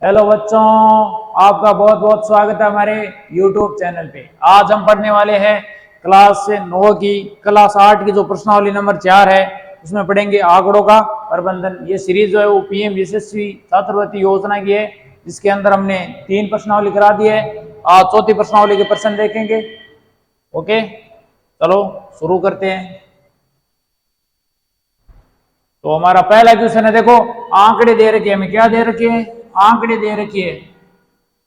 Hello बच्चों, आपका बहुत बहुत स्वागत है हमारे YouTube चैनल पे। आज हम पढ़ने वाले हैं क्लास 9 की क्लास 8 की जो प्रश्नावली नंबर 4 है उसमें पढ़ेंगे आंकड़ों का प्रबंधन। ये सीरीज जो है वो पीएम यशस्वी छात्रवृत्ति योजना की है, जिसके अंदर हमने 3 प्रश्नावली करा दी है। आज चौथी प्रश्नावली के प्रश्न देखेंगे। ओके, चलो शुरू करते हैं। तो हमारा पहला क्वेश्चन है, देखो आंकड़े दे रखे हैं, हमें क्या दे रखे हैं, आंकड़े दे रखी है।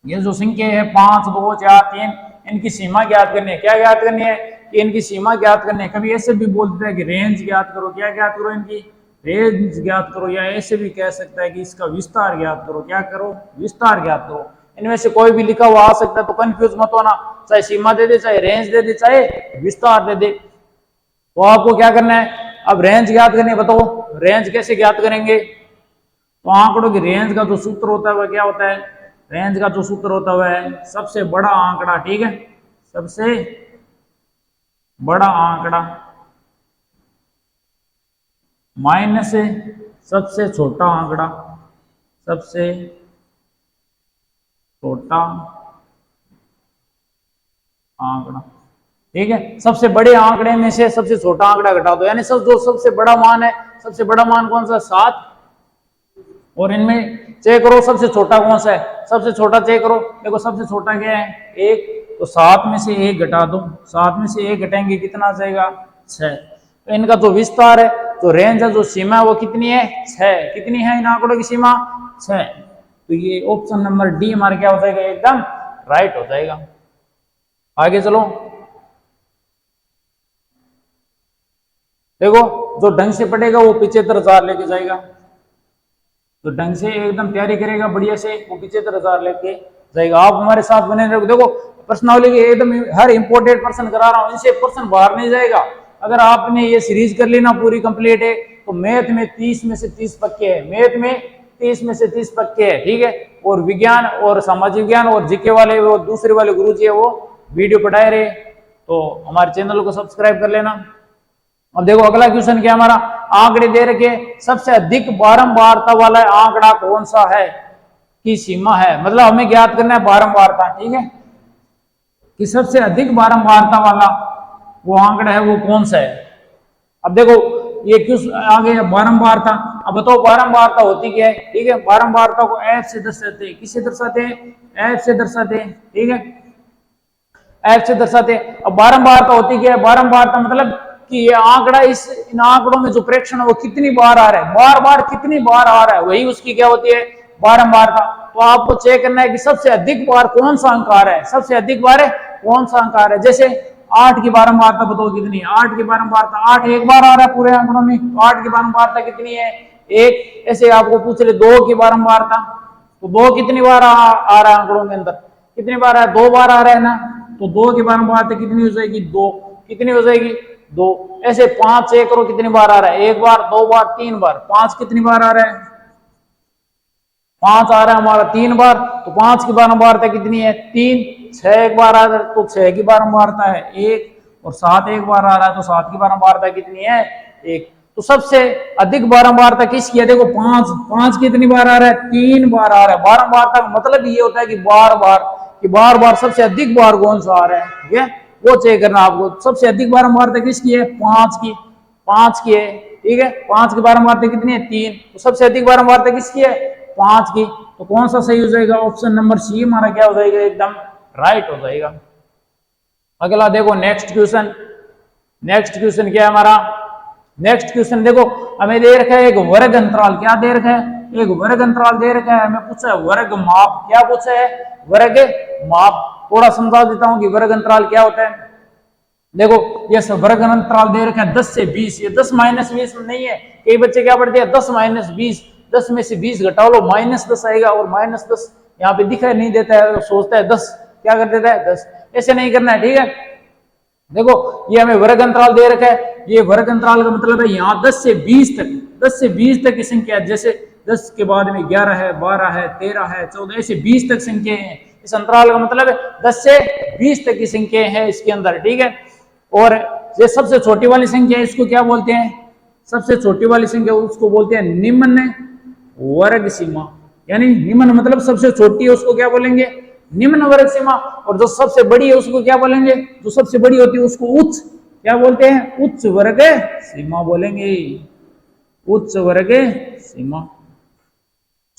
ये जो संख्या है 5, 2, 4, 3, इनकी सीमा ज्ञात करनी है। क्या ज्ञात करनी है कि इनकी सीमा ज्ञात करनी है। कभी ऐसे भी बोलते हैं कि रेंज ज्ञात करो। क्या ज्ञात करो, इनकी रेंज ज्ञात करो, या ऐसे भी कह सकता है कि इसका विस्तार ज्ञात करो। क्या करो, विस्तार ज्ञात करो। इनमें से कोई भी लिखा हुआ आ सकता है, तो कंफ्यूज मत होना। चाहे सीमा दे दे, चाहे रेंज दे दे, चाहे विस्तार दे दे। तो आपको क्या करना है, अब रेंज ज्ञात करनी है। बताओ रेंज कैसे ज्ञात करेंगे। तो आंकड़ों की रेंज का जो सूत्र होता है वह क्या होता है, रेंज का जो सूत्र होता है वह है सबसे बड़ा आंकड़ा। ठीक है, सबसे बड़ा आंकड़ा माइनस सबसे छोटा आंकड़ा, सबसे छोटा आंकड़ा। ठीक है, सबसे बड़े आंकड़े में से सबसे छोटा आंकड़ा घटा दो, यानी जो सबसे बड़ा मान है, सबसे बड़ा मान कौन सा, 7। और इनमें चेक करो सबसे छोटा कौन सा है, सबसे छोटा चेक करो। देखो सबसे छोटा क्या है, 1। तो 7 में से 1 घटा दो, 7 में से 1 घटाएंगे कितना आ जाएगा, 6। तो इनका जो विस्तार है, जो रेंज है, जो सीमा है वो कितनी है, 6। कितनी है इन आंकड़ों की सीमा, 6। तो ये ऑप्शन नंबर डी हमारा क्या हो जाएगा, एकदम राइट हो जाएगा। आगे चलो, देखो जो ढंग से पढ़ेगा वो 75,000 लेके जाएगा। तो ढंग से एकदम तैयारी करेगा बढ़िया से, वो 75,000 लेके जाएगा। आप हमारे साथ बने रहो। देखो प्रश्नावली के एकदम हर इंपॉर्टेंट प्रश्न करा रहा हूँ, इनसे प्रश्न बाहर नहीं जाएगा। अगर आपने ये सीरीज कर ली ना पूरी कंप्लीट है, तो मैथ में 30 में से 30 पक्के है, मैथ में 30 में से 30 पक्के है। ठीक है, और विज्ञान और सामाजिक विज्ञान और जीके वाले वो दूसरे वाले गुरु जी है वो वीडियो पढ़ाए रहे, तो हमारे चैनल को सब्सक्राइब कर लेना। अब देखो अगला क्वेश्चन क्या हमारा, आंकड़े दे रखे सबसे अधिक बारंबारता वाला आंकड़ा कौन सा है की सीमा है। मतलब हमें ज्ञात करना है बारंबारता। ठीक है, कि सबसे अधिक बारंबारता वाला वो आंकड़ा है वो कौन सा है। अब देखो ये क्यों आगे बारंबारता, अब बताओ बारंबारता होती क्या है। ठीक है, बारंबारता को एफ से दर्शाते हैं। किससे दर्शाते हैं, एफ से दर्शाते हैं। ठीक है, एफ से दर्शाते हैं। अब बारंबारता होती क्या है, बारंबारता मतलब कि ये आंकड़ा इन आंकड़ों में जो प्रेक्षण है वो कितनी बार आ रहा है, बार बार कितनी बार आ रहा है, वही उसकी क्या होती है, बारंबारता। तो आपको चेक करना है कि सबसे अधिक बार कौन सा अंक आ रहा है, सबसे अधिक बार कौन सा अंक आ रहा है। जैसे 8 की बारंबारता बताओ कितनी है, 8 की बारंबारता 8 एक बार आ रहा है पूरे आंकड़ों में, तो 8 की बारंबारता कितनी है, 1। ऐसे आपको पूछ ले 2 की बारंबारता, तो 2 कितनी बार आ रहा है आंकड़ों के अंदर, कितनी बार है, 2 बार आ रहा है ना। तो 2 की बारंबारता कितनी हो जाएगी, 2। कितनी हो जाएगी, 2। ऐसे 5 चेक करो कितनी बार आ रहा है, 1 बार, 2 बार, 3 बार। 5 कितनी बार आ रहा है, 5 आ रहा है हमारा 3 बार। तो 5 की बारंबारता कितनी है, 3। 6 एक बार आ रहा है, तो 6 की बारंबारता है 1। और 7 एक बार आ रहा है, तो 7 की बारंबारता कितनी है, 1। तो सबसे अधिक बारंबारता किसकी है, देखो 5। 5 कितनी बार आ रहा है, 3 बार आ रहा है। बारंबारता का मतलब ये होता है कि बार बार, कि बार बार सबसे अधिक बार कौन सा आ रहा है, ठीक है, वो चेक करना आपको। सबसे अधिक बारंबारता किसकी है, 5 की, 5 की है। ठीक है, 5 की बारंबारता कितनी है, 3। तो सबसे अधिक बारंबारता किसकी है, 5 की। तो कौन सा सही हो जाएगा, ऑप्शन नंबर सी हमारा क्या हो जाएगा, एकदम राइट हो जाएगा। अगला देखो नेक्स्ट क्वेश्चन, नेक्स्ट क्वेश्चन क्या है हमारा, नेक्स्ट क्वेश्चन देखो हमें दे रखा है एक वर्ग अंतराल। क्या दे रखा है, एक वर्ग अंतराल दे रखा है। हमें पूछा है वर्ग माप। क्या पूछा है, वर्ग माप। थोड़ा समझा देता हूं कि वर्ग अंतराल क्या होता है। देखो ये वर्ग अंतराल दे रखा है 10 से 20। ये 10 माइनस 20 नहीं है, कई बच्चे क्या पढ़ते हैं 10 माइनस 20, 10 में से 20 घटा लो -10 आएगा, और -10 यहाँ पे दिखाई नहीं देता है, सोचता है 10, क्या कर देता है 10। ऐसे नहीं करना है। ठीक है, देखो ये हमें वर्ग अंतराल दे रखा है। ये वर्ग अंतराल का मतलब है यहाँ 10 से 20 तक, 10 से 20 तक की संख्या, जैसे 10 के बाद में 11 है, 12 है, 13 है, 14, ऐसे 20 तक संख्या है। इस अंतराल का मतलब है 10 से 20 तक की संख्या है इसके अंदर। ठीक है, और ये सबसे छोटी वाली संख्या है, इसको क्या बोलते हैं, सबसे छोटी वाली संख्या उसको बोलते हैं निम्न वर्ग सीमा। यानी निम्न मतलब सबसे छोटी है उसको क्या बोलेंगे, निम्न वर्ग सीमा, और जो सबसे बड़ी है उसको क्या बोलेंगे, जो सबसे बड़ी होती है उसको उच्च क्या बोलते हैं, उच्च वर्ग सीमा बोलेंगे, उच्च वर्ग सीमा।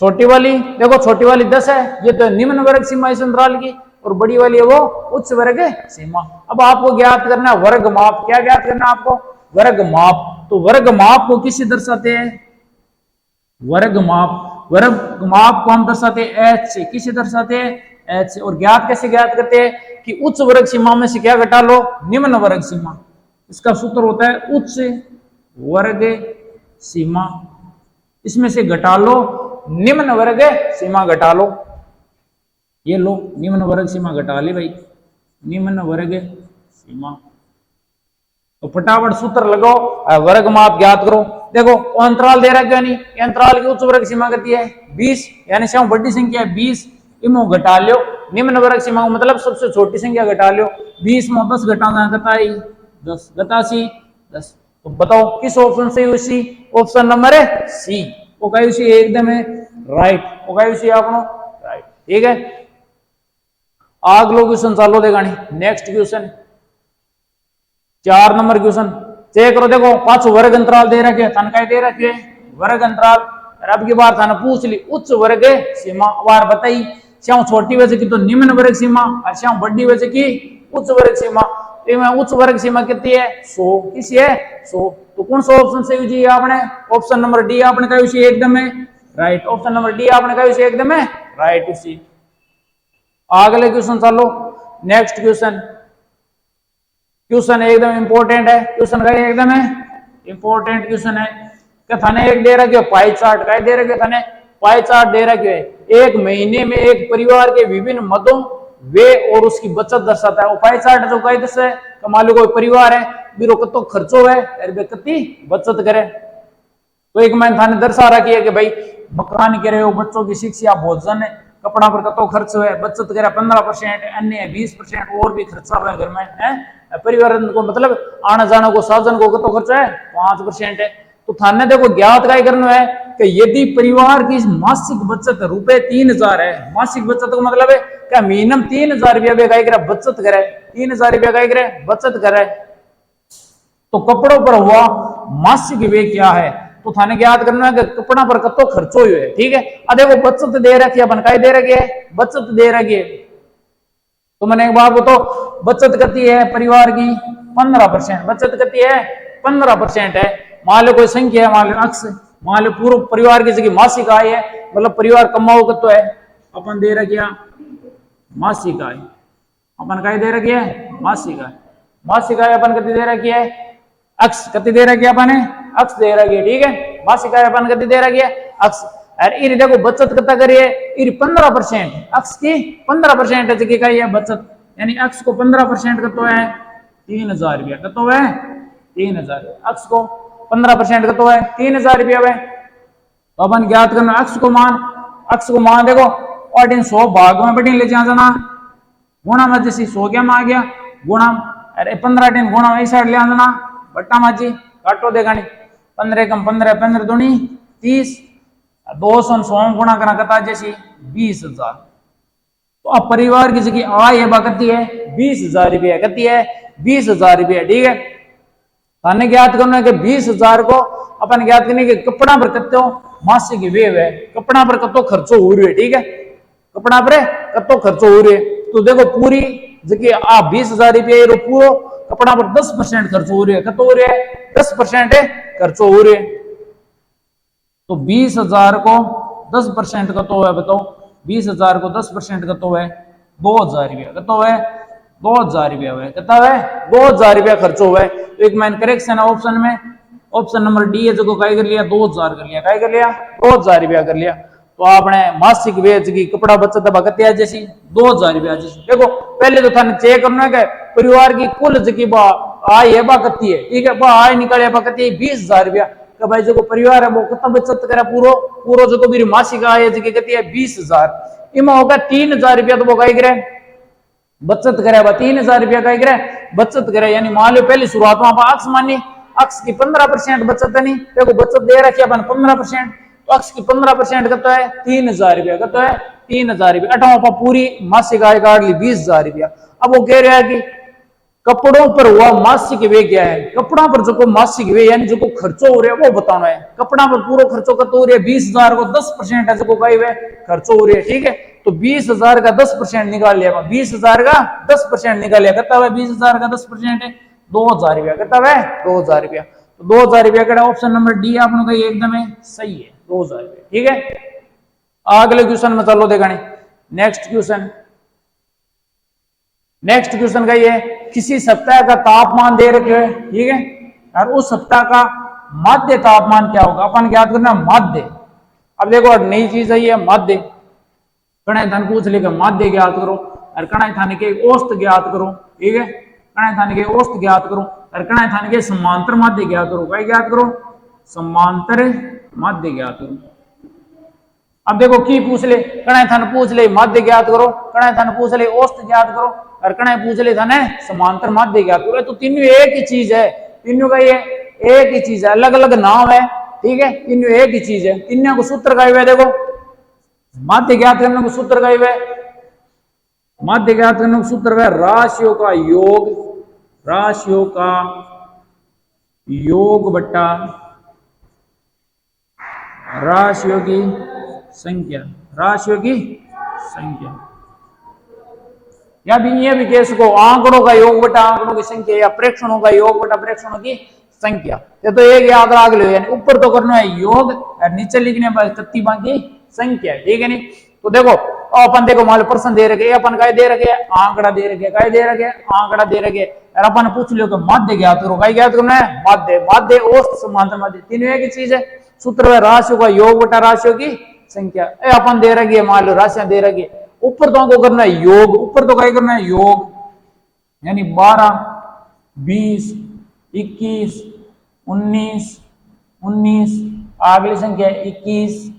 छोटी वाली देखो, छोटी वाली 10 है, ये तो निम्न वर्ग सीमा इस अंतराल की, और बड़ी वाली है वो उच्च वर्ग सीमा। अब आपको ज्ञात करना है वर्ग माप, क्या ज्ञात करना है आपको, वर्ग माप। तो वर्ग माप को किससे दर्शाते हैं, वर्ग माप, वर्ग माप को हम दर्शाते हैं एच से, किससे दर्शाते हैं, एच से। और ज्ञात कैसे ज्ञात करते हैं कि उच्च वर्ग सीमा में से क्या घटा लो, निम्न वर्ग सीमा। इसका सूत्र होता है उच्च वर्ग सीमा, इसमें से घटा लो निम्न वर्ग सीमा, घटा लो, ये लो निम्न वर्ग सीमा घटा ली भाई, निम्न वर्ग सीमा। तो फटाफट सूत्र लगाओ, वर्ग माप ज्ञात करो। देखो अंतराल दे रहा, क्यों नहीं, अंतराल की उच्च वर्ग सीमा कितनी है 20, यानी से बड़ी संख्या है 20, इमो घटा लो निम्न वर्ग सीमा, मतलब सबसे छोटी संख्या घटा लो, 20 में 10 घटाना घटाई 10, घटासी 10। तो बताओ किस ऑप्शन से हुई सी, ऑप्शन नंबर है सी, वो कही सी एकदम है राइट, वो कही सी आपनो राइट, ठीक है। अगलो क्वेश्चन चालो देखा, next question 4 number question check करो। देखो पांच वर्ग अंतराल दे रखे, तन काय दे रखे वर्ग अंतराल, और अब की बात थाने पूछ ली उच्च वर्ग सीमा, बार बताई श्याम छोटी वजह की तो निम्न वर्ग सीमा, और श्याम बड़ी वजह की उच्च वर्ग सीमा। तो उच्च वर्ग सीमा कितनी है 100, किसी है 100। तो कौन सा ऑप्शन से जी आपने, ऑप्शन नंबर डी आपने कहा उसी एकदम है राइट, ऑप्शन नंबर डी आपने कहा उसी एकदम है राइट उसी। अगले क्वेश्चन चलो, नेक्स्ट क्वेश्चन, क्वेश्चन एकदम इंपॉर्टेंट है, क्वेश्चन का एकदम है इंपॉर्टेंट क्वेश्चन है। क्या थाने एक दे रखे पाई चार्ट, का दे रखे थाने पाई चार्ट दे रखे है, एक महीने में एक परिवार के विभिन्न मदों वे और उसकी बचत दर्शाता है। वो पाई चार्ट जो कही दस है, मान लो कोई परिवार है, बीरो कतो खर्चो है और वे कितनी बचत करे। तो एक मैंने थाने दर्शा रखी है कि भाई मकान के रहे हो, बच्चों की शिक्षा, भोजन, कपड़ा पर कतो खर्च है, बचत करे 15%, अन्य 20%, और भी खर्चा हुआ घर में है। परिवार को मतलब आने जाने को साधन को कतो खर्चा है 5% है। तो थाने देखो ज्ञात काय करना है कि यदि परिवार की मासिक बचत रुपए 3000 है, मासिक बचत का मतलब है क्या मिनिमम 3000 रुपया बचत करे, 3000 रुपया बचत करे, तो कपड़ों पर हुआ मासिक व्यय क्या है। तो थाने ज्ञात करना है कि कपड़ा पर कतो खर्चो हुए है, ठीक है। अब देखो बचत दे रखी है, बनकाई दे रखी है, बचत दे रखी है। तो मैंने एक बात बताओ, बचत करती है परिवार की 15%, बचत करती है 15% है। मान लो कोई संख्या है, मान लो अक्स, मान लो पूरे परिवार की जगह मासिक आय है, मतलब परिवार कमाओ कतो है, अपन दे रखिया मासिक आय, अपन का दे रखी है मासिक आय, मासिक आय अपन कति दे रखी है अक्स, कति दे रखी है अपन अक्स दे रखी है, ठीक है। मासिक आय अपन कति दे रखी है अक्स। अरे इर देखो बचत कितना करिए, इर 15%, अक्स की 15% जगह का ये बचत, यानी अक्स को 15% का तो है 3000 रुपया, का तो है 3000, अक्स को 15% का तो है 3000 रुपया है। तो अपन ज्ञात करना अक्स को मान देखो, और इन 100 भाग में बटी ले जाना, गुणा में जैसे 100 क्या में आ गया गुणा, अरे 15 दिन गुणा में साइड ले आना, बट्टा माजी काटो देगा नहीं, 15 कम 15, 15 दूनी 30, 200 गुणा करना कता जैसी 20,000। तो अब परिवार की जगह आय है कती है 20,000 रुपया, कती है 20,000 रुपया, ठीक है। थाने ज्ञात करना है कि 20,000 को अपन ज्ञात करने के कपड़ा पर कतो मासिक व्यय है, कपड़ा पर कतो खर्चो हो रही है, ठीक है, कपड़ा पर कतो खर्चो हो रही है। तो देखो पूरी जगह आप 20,000 रुपया पूरा कपड़ा पर 10% खर्च हो रही है, कतो हो रही है 10% खर्चो हो रही है। तो 20,000 को 10% कतो है बताओ, 20,000 को 10% कतो है 2,000 रुपया, कतो है 2,000 रुपया हुआ, कितना है 2,000 रुपया खर्चो हुआ है। तो एक मैंने करेक्शन है ऑप्शन में, ऑप्शन नंबर डी है जो काय कर लिया 2,000 कर लिया, काय कर लिया 2,000 रुपया कर लिया। तो आपने मासिक वेज की कपड़ा बचत बकतिया जैसी 2,000 रुपया जैसी। देखो पहले तो थाने चेक करना है परिवार की कुल जकी आय है बकती है, ठीक है, आय निकाले बकती है 20,000 रुपया, का भाई जो परिवार है वो कितना बचत करे पूरो जो मेरी मासिक आय जकी कहती है 20,000, इमा होगा 3,000 रुपया तो वो काय करे बचत करे, 3,000 रुपया काय करे बचत करे। यानी मान लो पहली शुरुआत में आप अक्स मानी, अक्स की 15% बचत है नहीं, देखो बचत दे रखी अपन 15%, तो अक्स की 15% कितना है 3000 रुपया, कितना है 3000 रुपया। अठावा पूरी मासिक आय काट ली 20,000 रुपया। अब वो कह रहा है कि कपड़ों पर हुआ मासिक व्यय क्या है, कपड़ा पर जो मासिक व्यय यानी जो खर्चो हो रहा है वो बताना है। कपड़ा पर पूरा खर्चो कत हो रहा है 20,000 को 10% है जो गायब है खर्चो हो रही है, ठीक है। तो 20,000 का 10% निकाल लिया, 20,000 का 10% निकाल लिया, कितना हुआ 20,000 का 10% है 2,000 रुपया, कितना है 2,000 रुपया। तो 2,000 रुपया का ऑप्शन नंबर डी आपने कहा एकदम है सही है 2,000 रुपया, ठीक है। अगले क्वेश्चन में चलो देखा नेक्स्ट क्वेश्चन। नेक्स्ट क्वेश्चन का ये किसी सप्ताह का तापमान दे रखे है, ठीक है, और उस सप्ताह का माध्य तापमान क्या होगा अपन ज्ञात करना माध्य। अब देखो नई चीज है ये माध्य, कणाय थान पूछ लेगा माध्य ज्ञात करो और कणाय थाने के औसत ज्ञात करो, ठीक है। कणाय थाने के औसत ज्ञात करो और कणाय थाने के समांतर माध्य ज्ञात करो, क्या ज्ञात करो समांतर माध्य ज्ञात करो। अब देखो की पूछ ले कणाय थान पूछ ले माध्य ज्ञात करो, कणाय थान पूछ ले औसत ज्ञात करो और कणाय पूछ ले थाने समांतर माध्य ज्ञात करो। तो तीनों एक ही चीज है, तीनों का ये एक ही चीज है, अलग अलग नाम है, ठीक है, तीनों एक ही चीज है। तीनों को सूत्र का है देखो माध्य ज्ञात करने को सूत्र का है, माध्य ज्ञात करने को सूत्र है राशियों का योग, राशियों का योग बट्टा राशियों की संख्या, राशियों की संख्या। या भी ये भी कह सको आंकड़ों का योग बटा आंकड़ों की संख्या या प्रेक्षणों का योग बटा प्रेक्षणों की संख्या। ये तो एक याद रख लो, यानी ऊपर तो करना है योग और नीचे लिखने पर तत्तीबा की संख्या, ठीक है नहीं। तो देखो अपन देखो मान लो प्रश्न दे रखे अपन काय दे रखे आंकड़ा दे रखे, काय दे रखे आंकड़ा दे रखे और अपन पूछ लो कि माध्य ज्ञात करो, काय ज्ञात करना है माध्य, माध्य औसत समांतर माध्य तीनों एक ही चीज है। सूत्र है राशियों का योग बटा राशियों की संख्या। अपन दे रखी है मान लो राशियां दे रखी है, ऊपर तो हमको करना है योग, ऊपर तो क्या करना है योग, यानी 12 20 21 19 19 अगली संख्या 21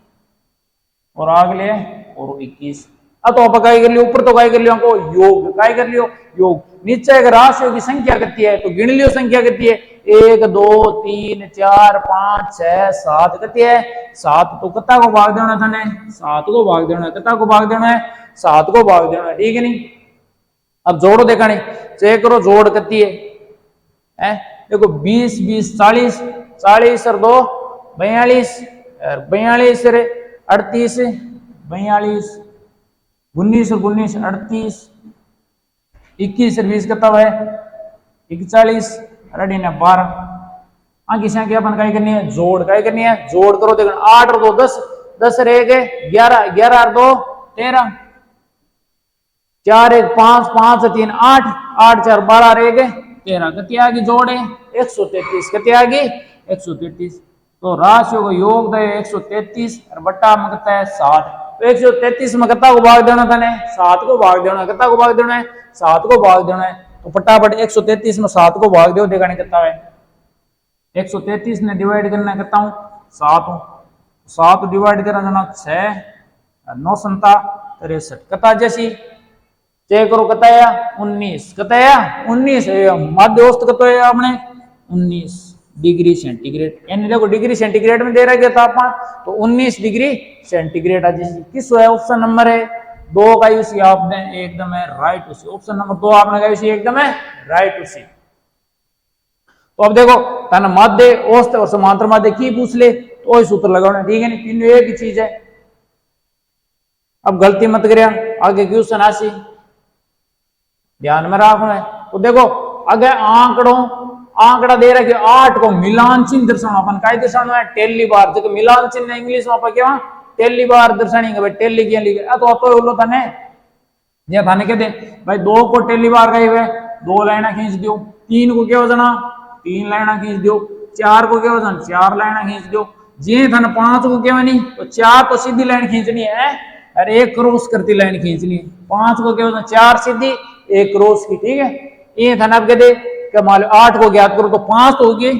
और अगले और 21। अब तो आप क्या कर लियो ऊपर तो क्या कर लियो हमको योग, क्या कर लियो योग। नीचे अगर राशियों की संख्या कितनी है तो गिन लियो संख्या कितनी है 1 2 3 4 5 6 7 कितनी है 7। तो कितना को भाग देना था ने 7 को भाग देना है, कितना को भाग देना है 7 को भाग देना है, ठीक है नहीं। अब जोड़ो देखा नहीं चेक करो जोड़ कितनी है, देखो 20 20 40 40 और 2 42 और 42 और 38 42 19 और 19 38 21 और 20 कितना है 41 रेडी ने 12। आगे संख्या अपन क्या करनी है जोड़, क्या करनी है जोड़ करो देखो 8 और 2 10 10 और 1 11 11 और 2 13 4 1 5 5 3 8 8 4 12 और 1 13 कितनी आ गई जोड़ है 133, कितनी आ गई 133। तो राशियों को योग है 133 और बट्टा में कितना है 60। तो 133 में कितना को भाग देना था ने 7 को भाग देना, कितना को भाग देना है 7 को भाग देना है। तो फटाफट 133 में 7 को भाग दो देखा नहीं कितना है 133 ने डिवाइड करना है कितना हूं 7 हूं, 7 डिवाइड करना जाना 6 9 7 63 कितना जैसी चेक करो कितना है 19, कितना है 19 मध्य औसत कितना है आपने 19 डिग्री सेंटीग्रेड, यानी देखो डिग्री सेंटीग्रेड में दे रखा तापमान तो 19 डिग्री सेंटीग्रेड आज किस है ऑप्शन नंबर है 2 का यूसी आपने एकदम है राइट उसी, ऑप्शन नंबर 2 आपने का यूसी एकदम है राइट उसी। तो अब देखो ताना माध्य औसत और समांतर माध्य की पूछ ले तो वही सूत्र लगाना, ठीक है नहीं, तीनों एक ही चीज है। अब गलती मत करिया आगे क्वेश्चन आसी ध्यान में रखना है। तो देखो अगर आंकड़ा दे रखे 8 को मिलान चिन्ह दर्शाना, अपन काय दर्शाना है टेली बार, जो मिलान चिन्ह इंग्लिश में क्या टेली बार दर्शानी है भाई टेली क्या लिखे तो तो बोलो थाने ये थाने कहते भाई 2 को टेली बार गए हुए 2 लाइना खींच दियो, 3 को क्या हो जाना 3 लाइना खींच दियो, 4 को क्या हो जाना 4 लाइना खींच दियो, जे थाने 5 को क्या नहीं तो 4 तो सीधी लाइन खींचनी है और 1 क्रॉस करती लाइन खींचनी है, 5 को क्या हो जाना 4 सीधी 1 क्रॉस की, ठीक है। ये थाने आप कहते क्या मान लो 8 को ज्ञात करो तो 5 तो होगी,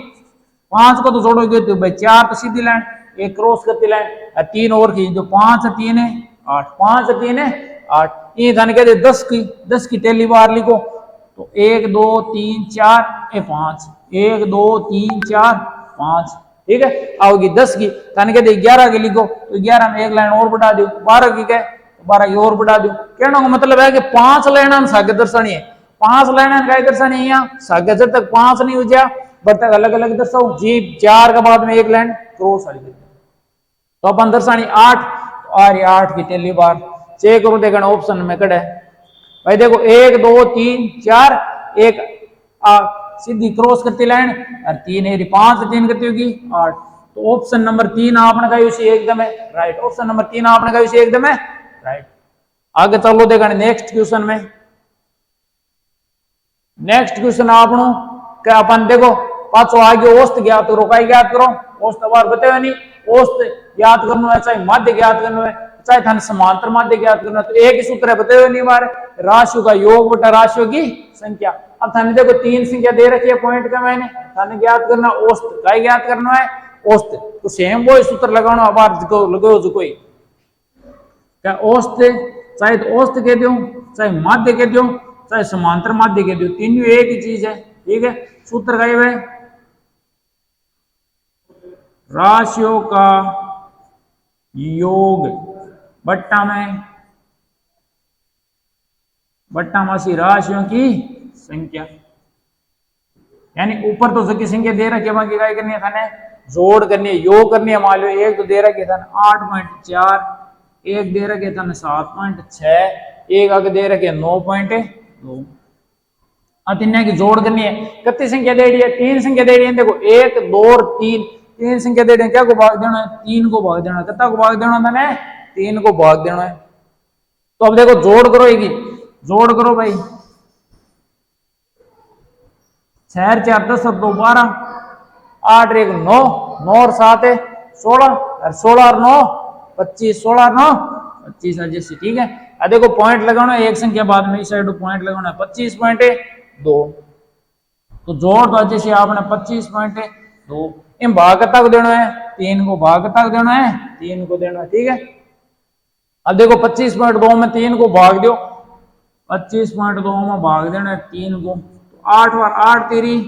5 को तो जोड़ोगे तो भाई 4 तो सीधी लाइन 1 क्रॉस करती लाइन और 3 और खींच दो 5 और 3 है 8 5 और 3 है 8। ये थाने कहते 10 की टेली बार लिखो तो 1 2 3 4 5 1 2 3 4 5 ठीक है। आओगी 10 की, थाने कहते 11 की लिखो, तो 11 में एक लाइन और बढ़ा दो, 12 की कहे 12 की और बढ़ा दो। कहने का मतलब है कि 5 लाइन सागे दर्शानी है, 5 लाइन का दर्शानी है। यहाँ सागे जब तक 5 नहीं हो जाए बट तक अलग अलग दर्शाओ जी। 4 के बाद में एक लाइन क्रॉस वाली, तो अपन दर्शानी 8, और 8 की पहली बार चेक करो, देखना ऑप्शन में कड़े भाई देखो 1 2 3 4, एक सीधी क्रॉस करती लाइन, और 3 है 5 3 करती होगी 8, तो ऑप्शन नंबर 3 आपने कहा उसी एकदम है राइट। ऑप्शन नंबर 3 आपने कहा उसी एकदम है राइट। आगे चलो देखा नेक्स्ट क्वेश्चन में। नेक्स्ट क्वेश्चन आपनो क्या अपन देखो पांचों आगे औसत ज्ञात करो, कई ज्ञात करो औसत बार बताओ नहीं, औसत ज्ञात करना है, चाहे माध्य ज्ञात करना है, चाहे थाने समांतर माध्य ज्ञात करना है, तो एक ही सूत्र है बताओ नहीं मारे, राशियों का योग बटा राशियों की संख्या। अब थाने देखो 3 संख्या दे रखी है पॉइंट का, मैंने थाने ज्ञात करना औसत, कई ज्ञात करना है औसत, तो सेम वो सूत्र लगाना बार लगाओ जो कोई क्या औसत, चाहे तो औसत कह दो, चाहे माध्य कह दो, चाहे समांतर माध्य कह दो, तीनों एक ही चीज है। ठीक है, सूत्र का है राशियों का योग बट्टा में मासी राशियों की संख्या, यानी ऊपर तो जो की संख्या दे रखी है बाकी क्या करनी है थाने जोड़ करनी है, योग करनी है। मान लो एक तो दे रखे था 8.4, एक दे रखे था 7.6, एक आगे दे रखे 9.2, तीन की जोड़ करनी है। कितनी संख्या दे रही है, 3 संख्या दे रही है। देखो 1 2 और 3 संख्या दे रही है, क्या को भाग देना है 3 को भाग देना, कितना को भाग देना मैंने 3 को भाग देना है। तो अब देखो जोड़ करो, एक जोड़ करो भाई, 6 4 10 और 2 12, 8 1 9, 9 और 7 है 16, और 16 और 9 25, 16 और 9 25 है जैसे। ठीक है, अब देखो पॉइंट लगाना है एक संख्या बाद में इस साइड पॉइंट लगाना है 25.2, तो जोड़ दो जैसे आपने 25.2, इन भाग तक देना है 3 को, भाग तक देना है 3 को देना है। ठीक है, अब देखो 25.2 में 3 को भाग दो, 25.2 में भाग देना है 3 को, तो 8 बार 8 तेरी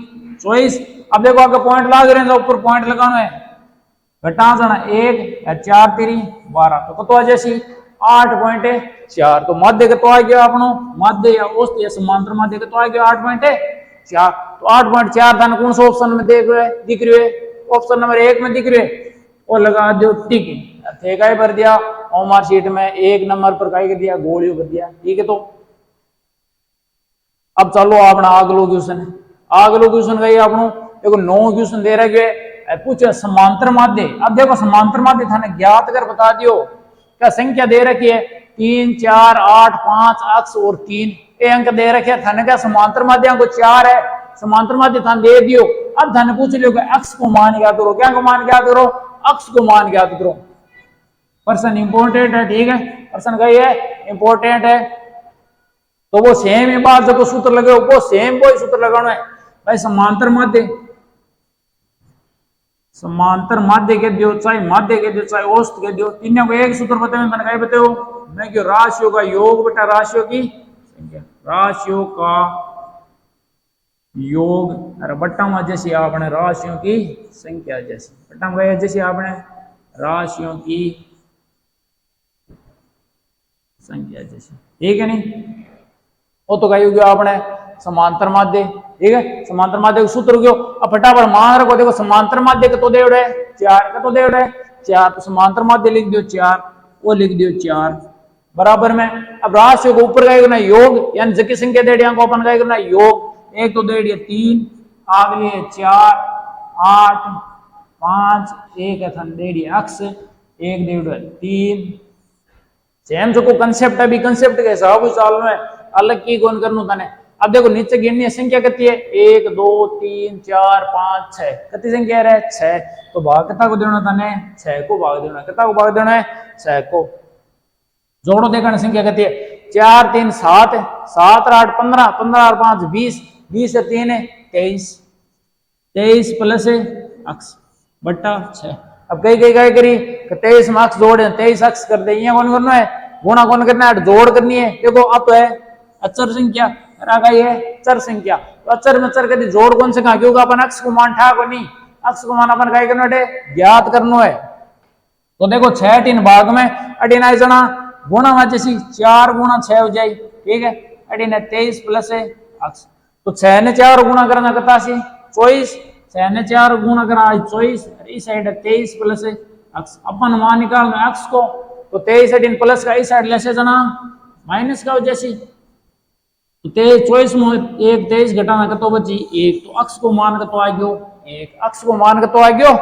24। अब देखो आगे पॉइंट लगा रहे हैं, ऊपर पॉइंट लगाना है, घटा जाना 1 4 तेरी 12, तो कतो जैसी 8.4, तो माध्य कतो आ गया अपनो, माध्य या औसत या समांतर माध्य कतो आ गया 8.4, तो 8.4 थाने कौन सा ऑप्शन में देख रहे दिख रहे है, ऑप्शन नंबर 1 में दिख रहे, और लगा दो टिक, थे का भर दिया और मार्कशीट में 1 नंबर पर का कर दिया गोली भर दिया। ठीक है, तो अब चलो अपना अगलो क्वेश्चन है, अगलो क्वेश्चन का अपनो देखो 9 क्वेश्चन दे रखे है, पूछे समांतर माध्य। अब देखो समांतर माध्य थाने ज्ञात कर बता दियो, क्या संख्या दे रखी है 3 4 8 5 अक्ष और 3 ये अंक दे रखे है थाने, क्या समांतर माध्य को 4 है, समांतर माध्य थाने दे दियो। अब थाने पूछ लियो कि अक्ष को मान ज्ञात करो, क्या को मान ज्ञात करो, अक्ष को मान ज्ञात करो। पर्सन इंपोर्टेंट है, ठीक है, पर्सन का ये इंपोर्टेंट है, तो वो सेम ही बात जो सूत्र लगे वो सेम कोई सूत्र लगाना है भाई। समांतर माध्य, समांतर माध्य के दियो, चाहे माध्य के दियो, चाहे औसत के दियो, तीनों को एक सूत्र बताओ, मैंने कहा बताओ मैं क्यों राशियों का योग बटा राशियों की संख्या, राशियों का योग अरे बट्टा में जैसे आपने राशियों की संख्या, जैसे बट्टा में जैसे आपने राशियों की संख्या जैसे। ठीक है नहीं, वो तो कही आपने समांतर माध्य। ठीक है, समांतर माध्य का सूत्र क्यों, अब फटाफट मान रखो, देखो समांतर माध्य का तो दे रहे 4 का तो दे रहे 4, तो समांतर माध्य लिख दियो 4, वो लिख दियो 4 बराबर में। अब राशियों को ऊपर का करना योग, यानी जबकि संख्या दे दिया को अपन का करना योग, एक तो दे दिया 3, आगे 4 8 5, एक दे दिया अक्ष, एक दे दिया 3, सेम जो को कंसेप्ट अभी कंसेप्ट के हिसाब से चालू है, अलग की कौन करना था। अब देखो नीचे गिननी संख्या कितनी है 1 2 3 4 5 6, कितनी संख्या है 6, तो भाग कितना को देना था 6 को भाग देना, कितना को भाग देना है 6 को। जोड़ो देखना संख्या कितनी है 4 3 7, 7 8 15, 15 और 5 20, 20 से 3 है 23, 23 प्लस अक्ष बट्टा 6। अब कई कई क्या करी 23 में अक्ष जोड़े 23 अक्ष कर दे, कौन करना है गुणा कौन करना है जोड़ करनी है। देखो अब है अचर संख्या है चर संख्या, तो अचर में चर कभी जोड़ कौन से कहा, क्योंकि अपन अक्ष को मान ठा को नहीं, अक्स को मान अपन काय करना है ज्ञात करना है। तो देखो 6 3 भाग में अड़ी ना जना गुणा में जैसी 4 गुणा 6 हो जाए, ठीक है। अड़ी ने 23 प्लस है अक्स, तो 6 ने 4 गुणा करना कितना सी 24, 6 ने 4 गुणा करना 24, इस साइड 23 प्लस है अक्स। अपन मान निकालना अक्स को, तो 23 अड़ी प्लस का इस साइड लेसे जना माइनस का हो जैसी, तो 24 में एक 23 घटाना कतो बची 1, तो अक्स को मान कतो आ गयो 1, अक्स को मान कतो आ गयो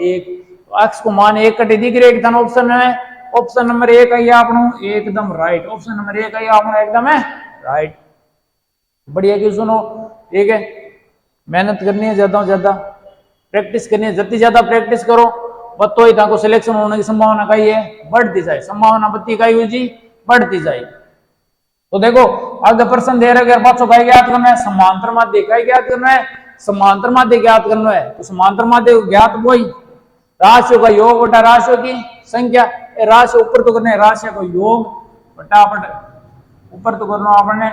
1, तो अक्स को मान 1 कटी दिख रही है ऑप्शन में, ऑप्शन नंबर 1 आई आपनो एकदम राइट, ऑप्शन नंबर 1 आई आपनो एकदम है राइट। बढ़िया क्यों सुनो, ठीक है। मेहनत करनी है ज्यादा से ज्यादा, प्रैक्टिस करनी है, जितनी ज्यादा प्रैक्टिस करो बतो ही ताको सिलेक्शन होने की संभावना कई है बढ़ती जाए, संभावना बत्ती कई हुई जी बढ़ती जाए। तो देखो आगे प्रश्न दे रहे बच्चों का ज्ञात करना है, समांतर माध्य का ज्ञात करना है, समांतर माध्य ज्ञात करना है। तो समांतर माध्य ज्ञात वही राशियों का योग बटा राशियों की संख्या, राशि ऊपर तो करने राशि को योग बटा ऊपर तो करना आपने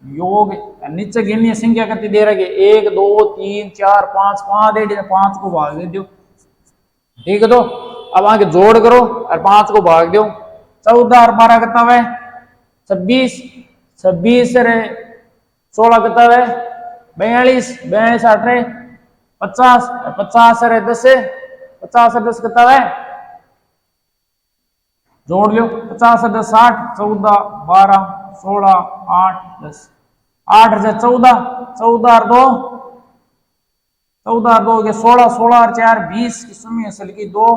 योग, नीचे गिनी संख्या कितनी दे रही है 1 2 3 4 5, 5 को भाग दे दो, ठीक है। तो अब आगे जोड़ करो और 5 को भाग दो, 14 और 12 कितना है 26, 26 रे 16 कितना है 42, 42 8 रे 50, 50 रे 10, 50 रे 10 कितना है जोड़ लो 50 10 60, 14 12 16 8 10, 8 से 14, 14 और 2 14 और 2 के 16, 16 और 4 20 की सुमी असल की 2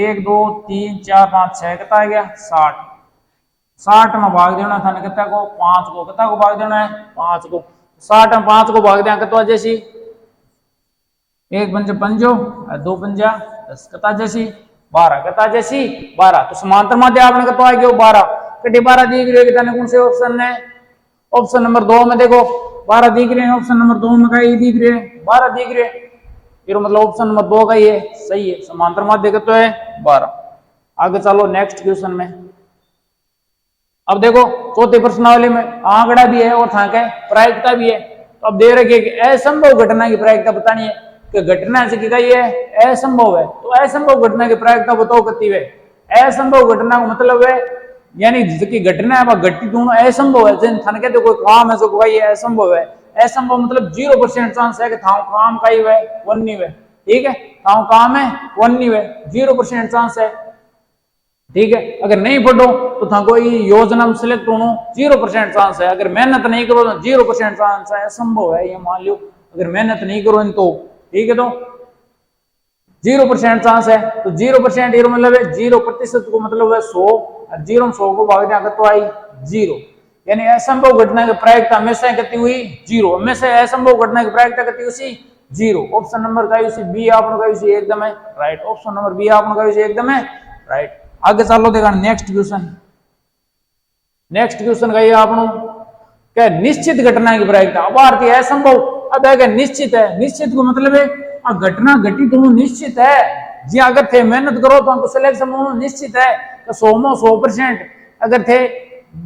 1 2 3 4 5 6 कितना आ गया 60, 60 में भाग देना था कितना को 5 को, कितना को भाग देना है 5 को, 60 में 5 को भाग देना कितना जैसी 1 पंजे 5 और 2 पंजा 10 कितना जैसी 12, कितना जैसी 12। तो समांतर माध्य आपने कितना आ गया 12 कटी 12 दिख रही है कितने कौन से ऑप्शन है, ऑप्शन नंबर 2 में देखो 12 दिख रहे हैं, ऑप्शन नंबर 2 में कई दिख रहे हैं 12 दिख रहे हैं, फिर मतलब ऑप्शन नंबर 2 का ही है सही है, समांतर माध्य कितना है 12। आगे चलो नेक्स्ट क्वेश्चन में। अब देखो चौथे प्रश्नावली में आंकड़ा भी है और था के प्रायिकता भी है। तो अब दे रखे कि असंभव घटना की प्रायिकता बतानी है कि घटना से की गई है असंभव है, तो असंभव घटना की प्रायिकता बताओ कितनी है। असंभव घटना का मतलब है यानी जिसकी घटना है वह घटित होना असंभव है, जिन थाने कहते कोई काम है जो कोई है असंभव है, असंभव मतलब 0% चांस है कि थाओ काम का ही है वन नहीं है, ठीक है, थाओ काम है वन नहीं है 0% चांस है, ठीक है। अगर नहीं पढ़ो तो था कोई योजना में सिलेक्ट होना 0% चांस है, अगर मेहनत नहीं करो तो 0% चांस है, असंभव है ये मान लो, अगर मेहनत नहीं करो तो ठीक है। तो 0% चांस है, तो 0% ये मतलब है 0% को मतलब है 100 और 0 में 100 को भाग दिया तो आई 0, यानी असंभव घटना की प्रायिकता हमेशा कितनी हुई 0, हमेशा असंभव घटना की प्रायिकता कितनी हुई 0। ऑप्शन नंबर का उसी बी आपने का उसी एकदम है राइट, ऑप्शन नंबर बी आपने का उसी एकदम है राइट। आगे चलो देखा नेक्स्ट क्वेश्चन, नेक्स्ट क्वेश्चन का ये आपनो क्या निश्चित घटना की प्रायिकता, अब आती है असंभव, अब है निश्चित है, निश्चित को मतलब है घटना घटित होना निश्चित है, जी अगर थे मेहनत करो तो हमको सिलेक्शन होना निश्चित है, तो 100% अगर थे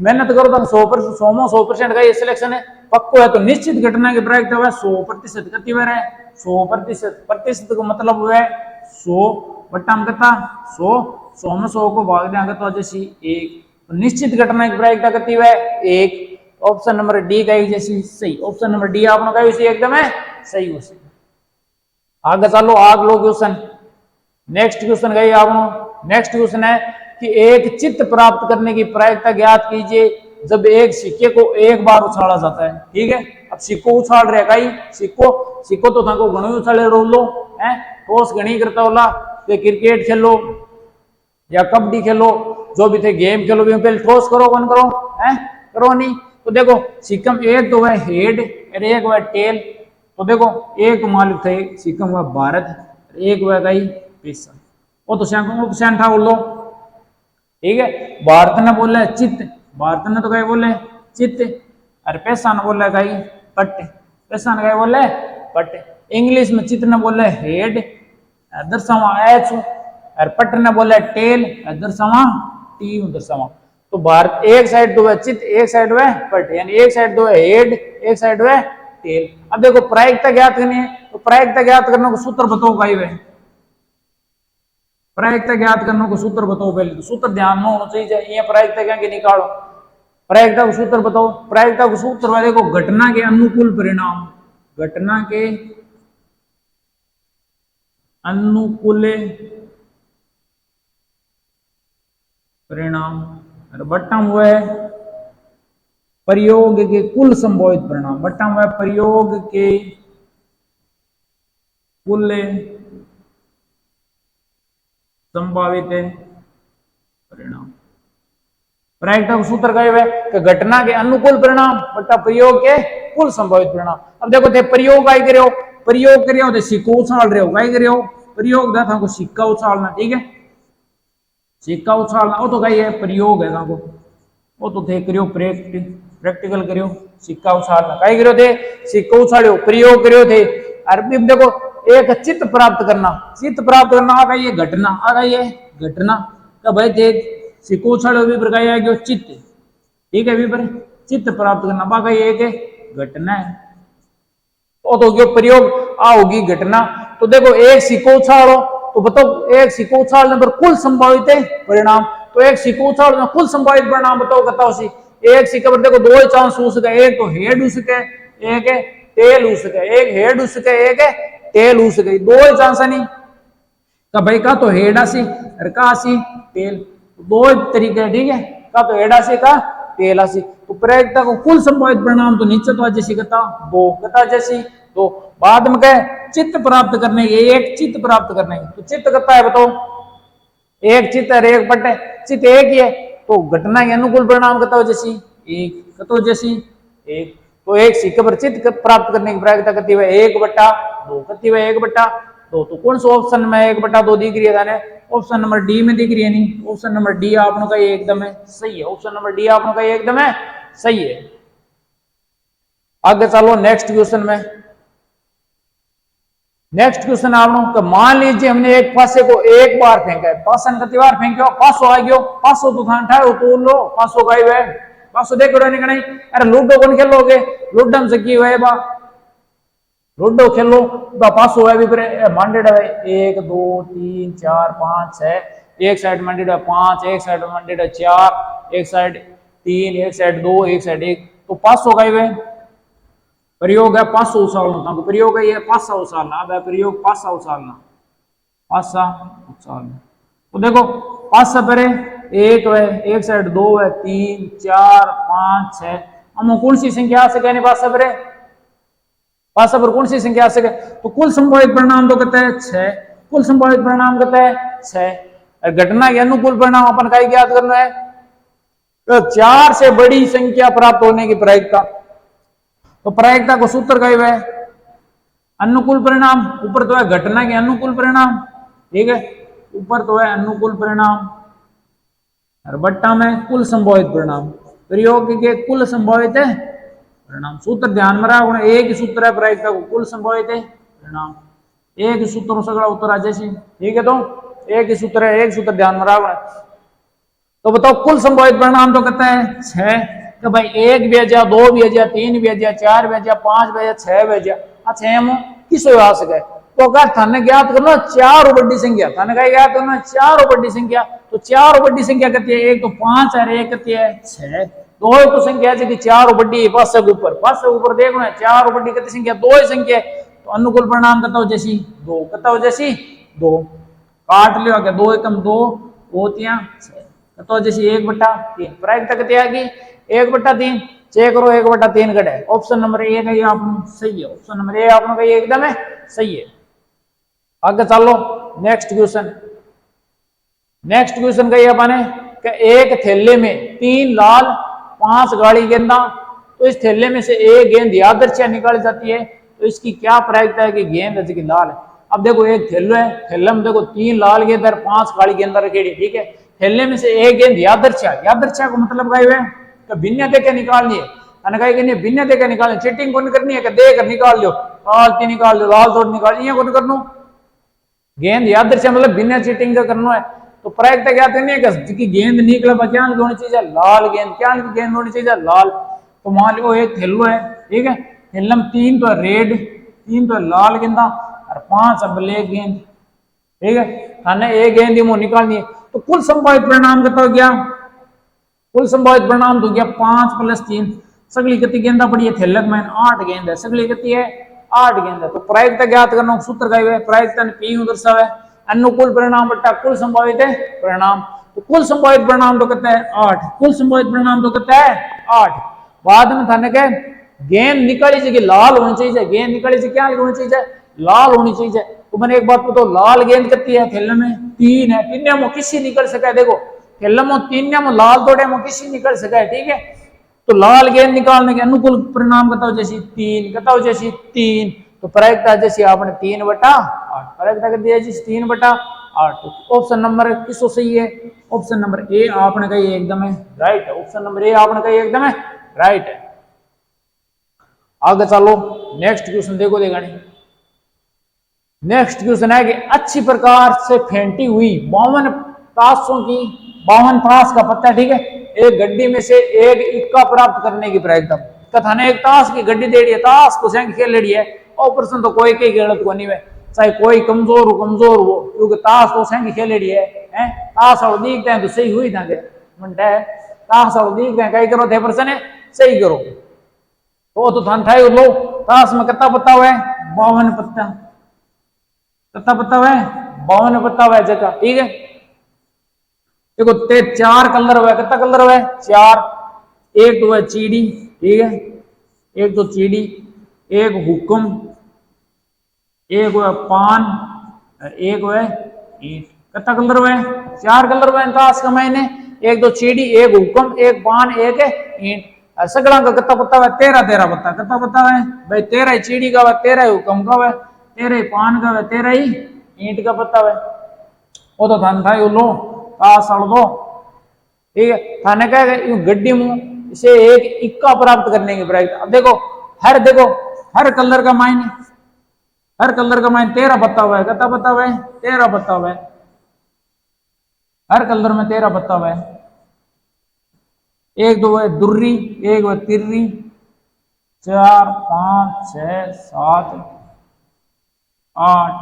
मेहनत करो तो 100% का ये सिलेक्शन है पक्को है, तो निश्चित घटना की प्रायिकता है 100% कितनी बार है 100%, प्रतिशत को मतलब है 100 बट्टा में कितना 100, 100 में 100 को भाग देंगे तो जैसी 1, तो निश्चित घटना की प्रायिकता कितनी है 1, ऑप्शन नंबर डी का जैसी सही, ऑप्शन नंबर डी आपने कहा इसी एकदम है सही हो सही। आगे चलो आग लो क्वेश्चन, नेक्स्ट क्वेश्चन गई आपनो, नेक्स्ट क्वेश्चन है कि एक चित्त प्राप्त करने की प्रायिकता ज्ञात कीजिए जब एक सिक्के को एक बार उछाला जाता है, ठीक है। अब सिक्को उछाल रहे कई सिक्को तो था को घणो उछाले रो लो है, टॉस घणी करता होला, तो क्रिकेट खेलो या कबड्डी खेलो जो भी थे गेम खेलो भी पहले टॉस करो कौन करो है करो नहीं, तो देखो सिक्कम एक तो है हेड और एक है टेल, तो देखो एक मालिक थे सिक्कम हुआ भारत, एक हुआ गई पैसा, वो तो ऑप्शन था बोल लो, ठीक है। भारत ने बोला चित्त, भारत ने तो कहीं बोले चित्त, और पैसा ने बोला कहीं पट, पैसा ने कहीं बोले पट, इंग्लिश में चित्त ने बोले हेड दर्शावा एच, और पट ने बोले टेल दर्शावा टी दर्शावा, तो भारत एक साइड दो है चित्त एक साइड है पट, यानी एक साइड दो है हेड एक साइड है टेल। अब देखो प्रायिकता ज्ञात करनी है, तो प्रायिकता ज्ञात करने को सूत्र बताओ भाई वे, प्रायिकता ज्ञात करने को सूत्र बताओ पहले, तो सूत्र ध्यान में होना चाहिए। ये प्रायिकता क्या के निकालो, प्रायिकता को सूत्र बताओ। प्रायिकता को सूत्र वाले को घटना के अनुकूल परिणाम, घटना के अनुकूल परिणाम, और बट्टा हुआ है प्रयोग के कुल संभावित परिणाम, बट्टा हुआ है प्रयोग के कुल संभावित परिणाम। प्रायिकता को सूत्र कहे हुए कि घटना के अनुकूल परिणाम बट्टा प्रयोग के कुल संभावित परिणाम। अब देखो थे प्रयोग आई करे हो, प्रयोग करे हो तो सिक्का उछाल रहे हो, आई करे हो प्रयोग था को सिक्का उछालना, ठीक है, सिक्का उछालना वो तो कही है प्रयोग है था को, वो तो थे करियो प्रैक्टिकल करियो, सिक्का उछालना कई करियो थे, सिक्का उछालियो प्रयोग करियो थे। अरबी में देखो एक चित्त प्राप्त करना, चित्त प्राप्त करना आ गई है घटना, आ गई है घटना का भाई थे सिक्का उछालियो भी प्रकार आ गयो चित्त, ठीक है, भी पर चित्त प्राप्त करना आ गई एक घटना है, वो तो क्यों प्रयोग आ होगी घटना। तो देखो एक सिक्का उछालो तो बताओ एक सिक्का उछालने पर कुल संभावित परिणाम, तो एक सिक्का उछालने कुल संभावित परिणाम बताओ बताओ सी। एक सिक्के पर देखो दो ही चांस हो सके, एक तो हेड हो सके एक है टेल हो सके, एक हेड हो सके एक है टेल हो सके, दो ही चांस है नहीं का भाई का तो हेड आसी और का आसी टेल, दो ही तरीके है, ठीक है, का तो हेड आसी का टेल आसी। तो प्रायिकता को कुल संभावित परिणाम तो नीचे तो जैसी कथा दो, कथा जैसी दो, बाद में क्या चित्त प्राप्त करने के, एक चित्त प्राप्त करने के, तो चित्त करता है बताओ एक चित्त है एक बटे चित्त एक ही है, तो घटना के अनुकूल परिणाम कता हो जैसी एक, कतो जैसी एक, तो एक सिक्के पर चित्त प्राप्त करने की प्रायिकता कितनी है एक बट्टा दो, कितनी है एक बट्टा दो। तो कौन सा ऑप्शन में एक बट्टा दो दिख रही है, ऑप्शन नंबर डी में दिख रही है, नहीं ऑप्शन नंबर डी आपने का एकदम है सही है, ऑप्शन नंबर डी आपने का एकदम है सही है। आगे चलो नेक्स्ट क्वेश्चन में, नेक्स्ट क्वेश्चन आप लोग का मान लीजिए हमने एक पासे को एक बार फेंका है, पासन कितनी बार फेंको 500 आ गयो, 500 तो था तो लो 500 गायब है, 500 देखो नहीं, अरे लूडो कौन खेलोगे, लूडो से की हुआ बा लूडो खेलो 500 है भी मांडेड है 1 2 3 4 5 6, एक साइड मांडेड है 5, एक साइड मांडेड है 4, एक साइड 3, एक साइड 2, एक साइड 1, तो 500 गायब है। प्रयोग है 500 उछालना, प्रयोग है ये 500 उछालना, अब है प्रयोग 500 उछालना, 500 उछालना। तो देखो 500 परे एक है, एक साइड 2 है, 3 4 5 6, हम कौन सी संख्या आ सके नहीं 500 परे, 500 पर कौन सी संख्या आ सके, तो कुल संभावित परिणाम तो कहते हैं 6, कुल संभावित परिणाम कहते हैं 6, घटना के अनुकूल परिणाम अपन का ज्ञात करना है, तो 4 से बड़ी संख्या प्राप्त होने की प्रायिकता, तो प्रायिकता को सूत्र कहे हुए अनुकूल परिणाम, ऊपर तो है घटना के अनुकूल परिणाम, ठीक है, ऊपर तो है अनुकूल परिणाम और बट्टा में कुल संभावित परिणाम, प्रयोग के कुल संभावित है परिणाम। सूत्र ध्यान में रखो, एक ही सूत्र है प्रायिकता को कुल संभावित है परिणाम, एक ही सूत्र सगड़ा उत्तर आ जैसी, ठीक है, तो एक ही सूत्र है, एक सूत्र ध्यान में रखो। तो बताओ कुल संभावित परिणाम तो कहता है 6, तो भाई 1 भी जा 2 भी जा 3 भी जा 4 भी जा 5 भी जा 6 भी जा, अच्छा हम किस आ सके, तो अगर थाने ज्ञात करना 4 बड़ी संख्या, थाने का ज्ञात करना 4 बड़ी संख्या, तो 4 बड़ी संख्या कहती है एक तो 5 और एक कहती है 6, दो ही तो संख्या है कि 4 बड़ी 5 से ऊपर देखना है 4 बड़ी कितनी संख्या, दो ही संख्या, तो अनुकूल परिणाम कहता हो जैसी 2, कहता हो जैसी 2, काट लियो आगे 2 एकम 2 होतियां 6, कहता हो जैसी 1/3, प्रायिकता कितनी आ गई 1/3, चेक करो 1/3 कटे, ऑप्शन नंबर ए का ये आपको सही है, ऑप्शन नंबर ए आपको का ये एकदम है सही है। आगे चलो नेक्स्ट क्वेश्चन, नेक्स्ट क्वेश्चन का ये अपने कि एक थैले में 3 लाल 5 गाढ़ी गेंदा, तो इस थैले में से एक गेंद यादृच्छिक निकाली जाती है, तो इसकी क्या प्रायिकता है कि गेंद है कि लाल है। अब देखो एक थैलो है, थैले में देखो 3 लाल गेंद और 5 काली गेंदा रखेड़ी, ठीक है, थैले में से एक गेंद यादृच्छिक, यादृच्छिक का मतलब क्या है कि भिन्न देके निकालनी है, अन कहीं कि भिन्न देके निकालनी, चीटिंग कौन करनी है कि देकर निकाल लो, लाल निकाल लो लाल तोड़ निकाल, ये कौन करनो, गेंद यादृच्छिक मतलब बिना चीटिंग का करना है। तो प्रायिकता क्या करनी है कि गेंद निकला क्या होनी चाहिए लाल गेंद, क्या गेंद होनी चाहिए लाल। तो मान लो एक थैलो है, ठीक है, थैले में 3 तो रेड 3 तो है लाल गेंदा और 5 है ब्लैक गेंद। ठीक है, थाने एक गेंद ही मुंह निकालनी है। तो कुल संभावित परिणाम कितना हो गया? कुल संभावित परिणाम तो गया 5 + 3। सगली कितनी गेंदा पड़ी है थैलक में? 8 गेंद है। सगली कितनी है? 8 गेंद है। तो प्रायिकता ज्ञात करना सूत्र का है, प्रायिकता ने P दर्शावे अनुकूल परिणाम बट्टा कुल संभावित है परिणाम। तो कुल संभावित परिणाम तो कितना है? 8। कुल संभावित परिणाम तो कितना है? 8। बाद में थाने के गेंद निकाली जगह लाल होनी चाहिए, गेंद निकाली जगह क्या होनी चाहिए? लाल होनी चाहिए। तो मैंने एक बात बताओ, लाल गेंद कितनी है थैले में? 3 है। 3 में किसी निकल सका है, देखो थैले में 3 में लाल तोड़े में किसी निकल सका है। ठीक है, तो लाल गेंद निकालने के अनुकूल परिणाम कता हो जैसी 3, कता हो जैसी 3। तो प्रायिकता जैसी आपने 3/8, प्रायिकता कर दिया जैसी 3/8। तो ऑप्शन नंबर किसो सही है? ऑप्शन नंबर ए आपने कही एकदम है राइट है। ऑप्शन नंबर ए आपने कही एकदम है राइट है। आगे चलो नेक्स्ट क्वेश्चन देखो देखा नहीं। नेक्स्ट क्वेश्चन है कि अच्छी प्रकार से फेंटी हुई 52 ताशों की 52 ताश का पत्ता, ठीक है, एक गड्डी में से एक इक्का प्राप्त करने की प्रायिकता। कथा ने एक ताश की गड्डी दे रही है, ताश को संग खेल रही है, ऑपरेशन तो कोई के गलत को नहीं है, चाहे कोई कमजोर हो, क्योंकि ताश तो संग खेल रही है। ताश और दीखते हैं तो सही हुई था मंडा है, ताश और दीखते हैं कई करो थे प्रश्न है सही करो। तो थान ठाई लो ताश में कितना पत्ता हुआ है? 52 पत्ता। कितना पत्ता हुआ है? 52 पत्ता हुआ है जगह। ठीक है, देखो ते 4 कलर हुआ है। कितना कलर हुआ है? 4। एक तो है चीड़ी, ठीक है, एक तो चीड़ी, एक हुक्म, एक है पान, एक है ईंट। कितना कलर हुआ है? 4 कलर हुआ है ताश का मैंने। एक तो चीड़ी, एक हुक्म, एक पान, एक ईंट। सगड़ा का कितना पत्ता हुआ है? 13 पत्ता। कितना पत्ता है भाई? 13 चीड़ी का हुआ, 13 हुक्म का हुआ, 13 पान का हुआ, 13 ही ईंट का पत्ता हुआ। वो तो थान था लो ताश अड़ दो। ठीक है, थाने क्या गड्डी मुंह इसे एक इक्का प्राप्त करने की प्रायिकता। अब देखो हर कलर का मायने, हर कलर का मायने 13 पत्ता हुआ है। कितना पत्ता हुआ है? 13 पत्ता हुआ है। हर कलर में 13 पत्ता हुआ है। एक दो है दुर्री, एक है तिर्री, 4 5 6 7 8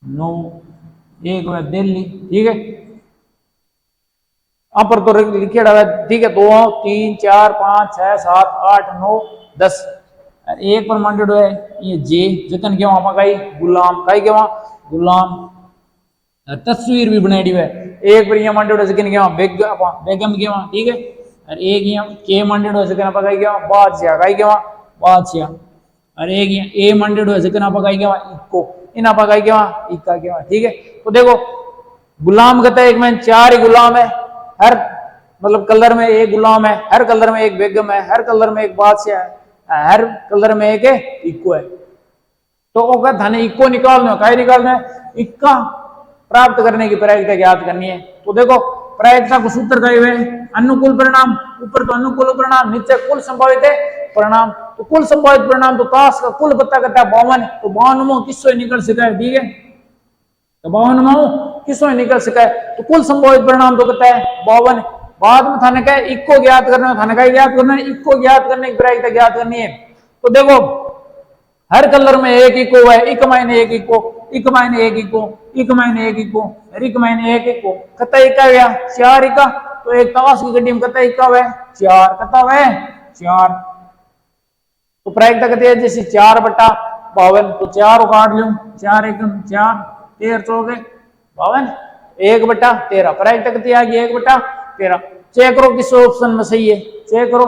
9, एक है दिल्ली। ठीक है, पर तो लिखे है, ठीक है, 2 3 4 5 6 7 8 9 10। एक पर मांडेड है ये जे जतन के वहां कई गुलाम, कई के वहां गुलाम। तस्वीर भी बनाई है। एक पर मांडेड है जतन के वहां बेगम के वहां। ठीक है, और एक यहाँ के मांडेड है जतन आप कई के वहां बादशाह, कई के वहां बादशाह। और एक यहाँ ए मांडेड है जतन आप कई के वहां इक्को, इन आप कई के वहां इक्का के वहां। ठीक है, तो देखो गुलाम कहता है एक में 4 ही गुलाम है, हर मतलब कलर में एक गुलाम है, हर कलर में एक बेगम है, हर कलर में एक बादशाह है, हर कलर में एक इक्को है। तो वो थाने इक्को निकालना है, निकालना है इक्का प्राप्त करने की प्रायिकता ज्ञात करनी है। तो देखो प्रायिकता को सूत्र कहे हुए अनुकूल परिणाम, ऊपर तो अनुकूल परिणाम, नीचे कुल संभावित है परिणाम। तो कुल संभावित परिणाम तो ताश का कुल पत्ता कहता है 52, तो 52 किससे निकल सका है? ठीक है, तो 52 किसों निकल सका है। तो कुल संभावित परिणाम तो कहता है 52। बाद में थाने का इक्को ज्ञात करना है, थाने का ज्ञात करना है, इक्को ज्ञात करने की प्रायिकता ज्ञात करनी है। तो देखो हर कलर में एक इक्को है, एक मायने एक इक्को, एक मायने एक इक्को, एक मायने एक इक्को, एक मायने एक इक्को। कितना इक्का गया? 4 इक्का। तो एक ताश की गड्डी में कितना इक्का हुआ है? 4। कितना हुआ है? 4। तो प्रायिकता कहते हैं जैसे 4/52। तो 4 काट लो, 4 एकम 4, 13 चौके 52, 1/13। प्रायिकता कितनी आ गई? 1/13। चेक करो किस ऑप्शन में सही है, चेक करो।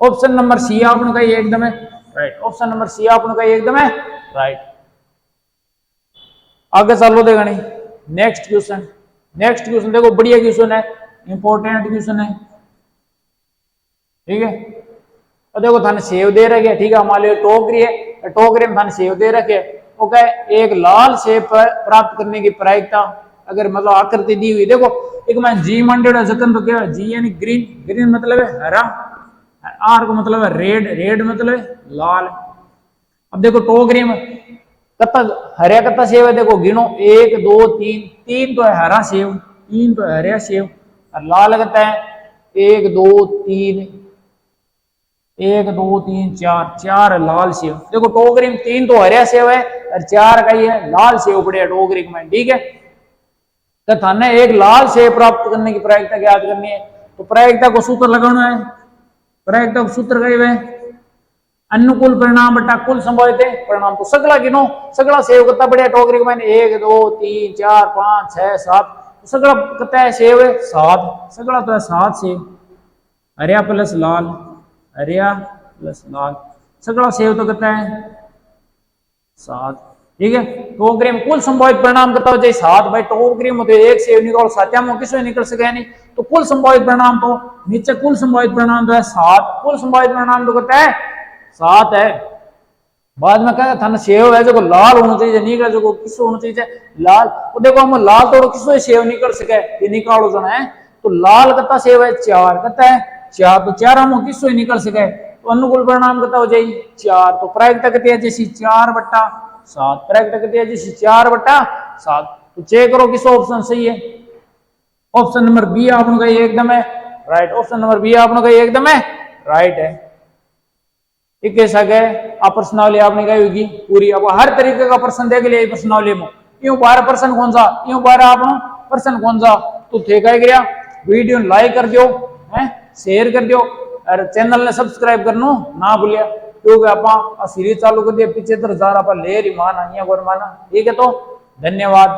ऑप्शन नंबर सी आपने कही एकदम है राइट। ऑप्शन नंबर सी आपने कही एकदम है राइट। आगे चलो देखा नहीं नेक्स्ट क्वेश्चन। नेक्स्ट क्वेश्चन देखो बढ़िया क्वेश्चन है, इंपॉर्टेंट क्वेश्चन है। ठीक है, और देखो थाने सेव दे रखे, ठीक है, हमारे टोकरी है, टोकरी में थाने सेव दे रखे। वो कहे एक लाल सेब प्राप्त करने की प्रायिकता, अगर मतलब आकृति दी हुई, देखो एक मैं जी मंडेड है जतन तो क्या है? जी यानी ग्रीन, ग्रीन मतलब है हरा, आर को मतलब है रेड, रेड मतलब है लाल। अब देखो टोकरी में कत्ता हरा कत्ता सेब है, देखो गिनो 1 2 3, 3 तो है हरा सेब, 3 तो है हरा सेब, और लाल कहता है 1 2 3 1 2 3 4 4 लाल सेव। देखो टोकरी में 3 तो हरिया सेव है और 4 का ही है लाल सेव पड़े टोकरी में, ठीक है। तो थाने एक लाल सेव प्राप्त करने की प्रायिकता याद करनी है। तो प्रायिकता को सूत्र लगाना है। प्रायिकता को सूत्र कहे हुए अनुकूल परिणाम बटा कुल संभावित परिणाम। तो सगला गिनो, सगला सेव कितना बढ़िया टोकरी में 1 2 3 4 5 6 7, सगला कितना है सेव है 7, सगला तो है 7 सेव। हरिया प्लस लाल, हरिया प्लस लाल, सगला सेव तो कितना है 7, ठीक है। टोकरी में कुल संभावित परिणाम कितना हो जाए 7। भाई टोकरी में तो एक सेव निकालो, सात्या में किसमें निकल सके नहीं, तो कुल संभावित परिणाम तो नीचे कुल संभावित परिणाम तो है 7, कुल संभावित परिणाम तो कितना है 7 है। बाद में क्या था ना सेव है जो लाल होना चाहिए, निकल जो किस होना चाहिए लाल। तो देखो हम लाल तोड़ो किसो सेव निकल सके, ये निकालो जो है। तो लाल कितना सेव है 4, कितना है 4, तो 4 हम किसो निकल सके, तो अनुकूल परिणाम कितना हो जाए 4। तो प्रायिकता कितनी है जैसी 4/7, प्रायिकता कितनी है जैसी 4/7। तो चेक करो किस ऑप्शन सही है। ऑप्शन नंबर बी आपने कही एकदम है राइट, ऑप्शन नंबर बी आपने कही एकदम है राइट है। एक ऐसा गए आप प्रश्नावली आपने कही होगी पूरी, अब हर तरीके का प्रश्न देख लिया प्रश्नावली में, यूं 12 प्रश्न कौन सा, यूं 12 आप प्रश्न कौन सा, तो ठेका ही गया। वीडियो लाइक कर दो है, शेयर कर दो और चैनल ने सब्सक्राइब करना ना भूलिया, क्योंकि आप सीरीज चालू कर दिया 75,000 आप ले रही माना, ठीक है। तो धन्यवाद।